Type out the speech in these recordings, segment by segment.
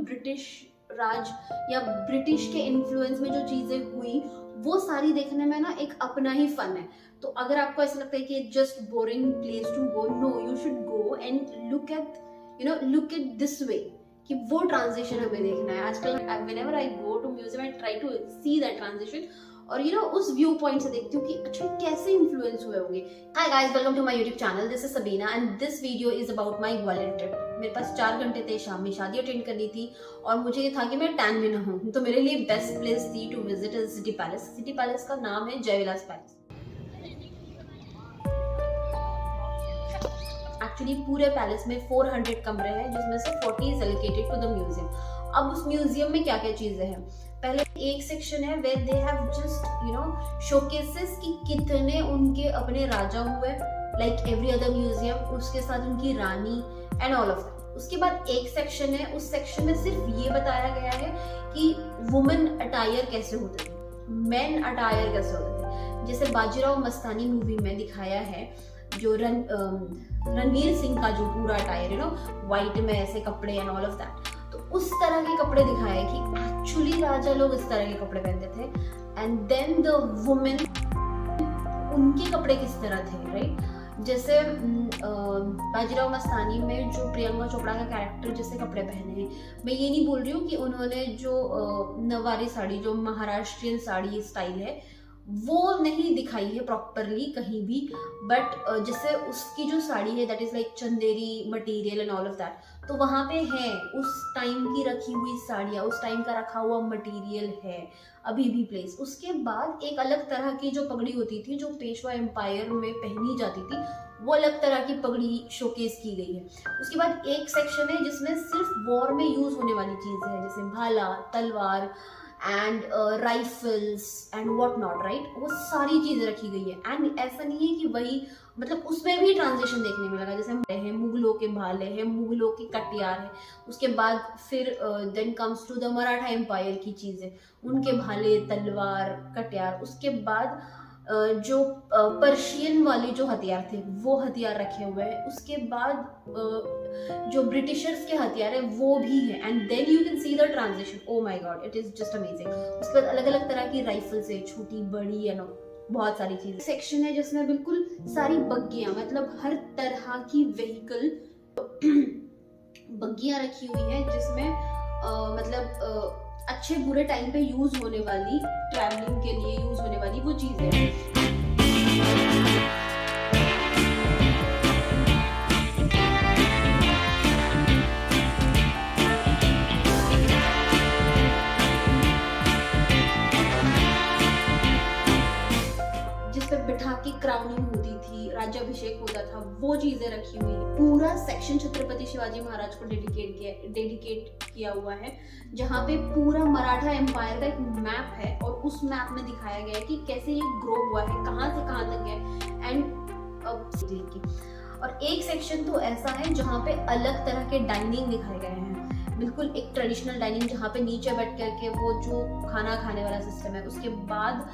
British राज या British के influence में जो चीजें हुई वो सारी देखने में ना एक अपना ही फन है। तो अगर आपको ऐसा लगता है कि just boring place to go, no, you should go and look at this way कि वो ट्रांजिशन हमें देखना है। आजकल whenever I go to museum I try to see that transition और उस व्यू पॉइंट से देखती हूँ कि अच्छा कैसे इन्फ्लुएंस हुए होंगे। Hi guys, welcome to my YouTube channel. This is Sabina and this video is about my Gwalior trip. मेरे पास 4 घंटे थे, शाम में शादी अटेंड करनी थी और मुझे ये था कि मैं टैन भी ना हूँ, तो मेरे लिए बेस्ट प्लेस थी to visit is city palace. City palace का नाम है जयविलास पैलेस। एक्चुअली पूरे पैलेस में 400 कमरे हैं जिसमें से 40 is allocated to the museum. अब उस म्यूजियम में क्या क्या चीजें हैं, पहले एक सेक्शन है where they have just showcases कि कितने उनके अपने राजा हुए, लाइक एवरी अदर म्यूजियम, उसके साथ उनकी रानी एंड ऑल ऑफ दैट। उसके बाद एक सेक्शन है, उस सेक्शन में सिर्फ ये बताया गया है कि वुमेन अटायर कैसे होते थे, मेन अटायर कैसे होते थे। जैसे बाजीराव मस्तानी मूवी में दिखाया है जो रणवीर सिंह का जो पूरा अटायर व्हाइट में ऐसे कपड़े एंड ऑल ऑफ दैट, तो उस तरह के कपड़े दिखाए कि एक्चुअली राजा लोग इस तरह के कपड़े पहनते थे एंड देन द वुमेन उनके कपड़े किस तरह थे, राइट। जैसे बाजीराव मस्तानी में जो प्रियंका चोपड़ा का कैरेक्टर जैसे कपड़े पहने हैं, मैं ये नहीं बोल रही हूँ कि उन्होंने जो नवारी साड़ी, जो महाराष्ट्रियन साड़ी स्टाइल है, वो नहीं दिखाई है प्रॉपरली कहीं भी, बट जैसे उसकी जो साड़ी है that is like Chanderi material and all of that, तो वहां पे है उस टाइम की रखी हुई साड़ियाँ, उस टाइम का रखा हुआ मटेरियल है अभी भी प्लेस। उसके बाद एक अलग तरह की जो पगड़ी होती थी जो पेशवा एम्पायर में पहनी जाती थी, वो अलग तरह की पगड़ी शोकेस की गई है। उसके बाद एक सेक्शन है जिसमें सिर्फ वॉर में यूज होने वाली चीजें हैं, जैसे भाला, तलवार and rifles and what not, right. वो सारी चीजें रखी गई है एंड ऐसा नहीं है कि वही, मतलब उसमें भी ट्रांजिशन देखने में लगा। जैसे हैं मुगलों के भाले हैं, मुगलों के कटियार है, उसके बाद फिर then comes to the Maratha empire की चीजें, उनके भाले, तलवार, कटियार। उसके बाद जो पर्शियन वाले जो हथियार थे वो हथियार रखे हुए हैं। उसके बाद जो ब्रिटिशर्स के हथियार है वो भी है and then you can see the transition. Oh my God, it is just amazing. उसके बाद अलग अलग तरह की राइफल्स है, छोटी बड़ी है, बहुत सारी चीजें। सेक्शन है जिसमें बिल्कुल सारी बग्गियां, मतलब हर तरह की व्हीकल बग्गियां रखी हुई है जिसमें मतलब अच्छे बुरे टाइम पे यूज होने वाली, ट्रैवलिंग के लिए यूज होने वाली वो चीजें हैं। बिठा के क्राउनिंग होती थी, राज्याभिषेक होता था, वो चीजें रखी हुई है। पूरा सेक्शन छत्रपति शिवाजी महाराज को डेडिकेट किया हुआ है, जहाँ पे पूरा मराठा एम्पायर का एक मैप है और उस मैप में दिखाया गया है कि कैसे ये ग्रो हुआ है, कहाँ से कहाँ तक है एंड और एक सेक्शन तो ऐसा है जहाँ पे अलग तरह के डाइनिंग दिखाए गए हैं, बिल्कुल एक ट्रेडिशनल डाइनिंग जहाँ पे नीचे बैठ करके वो जो खाना खाने वाला सिस्टम है। उसके बाद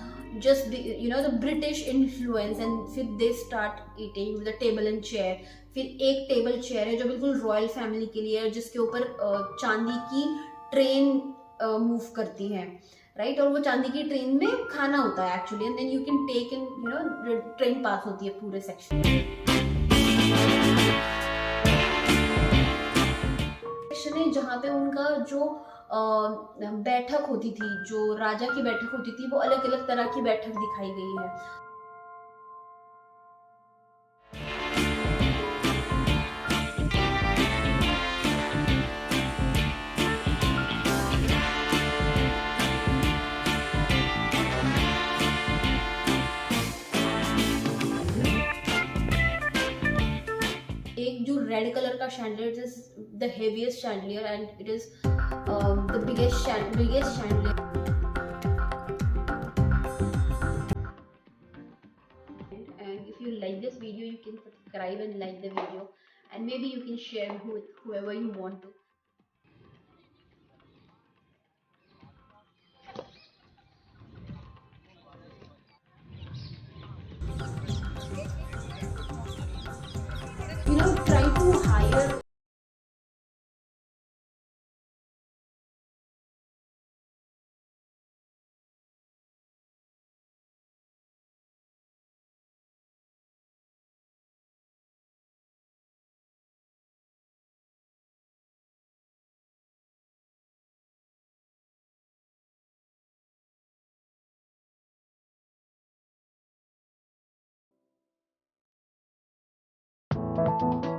just the British influence and फिर they start eating with a table and chair। फिर एक टेबल चेयर है जो बिल्कुल रॉयल फैमिली के लिए है, जिसके ऊपर चांदी की ट्रेन मूव करती है, राइट। और वो चांदी की ट्रेन में खाना होता है actually and then you can take in train pass होती है पूरे सेक्शन है जहाँ पे उनका जो बैठक होती थी, जो राजा की बैठक होती थी, वो अलग अलग तरह की बैठक दिखाई गई है। एक जो रेड कलर का chandelier, it is the heaviest chandelier and it is the biggest chandelier। And if you like this video, you can subscribe and like the video, and maybe you can share with whoever you want to। Try to hire है।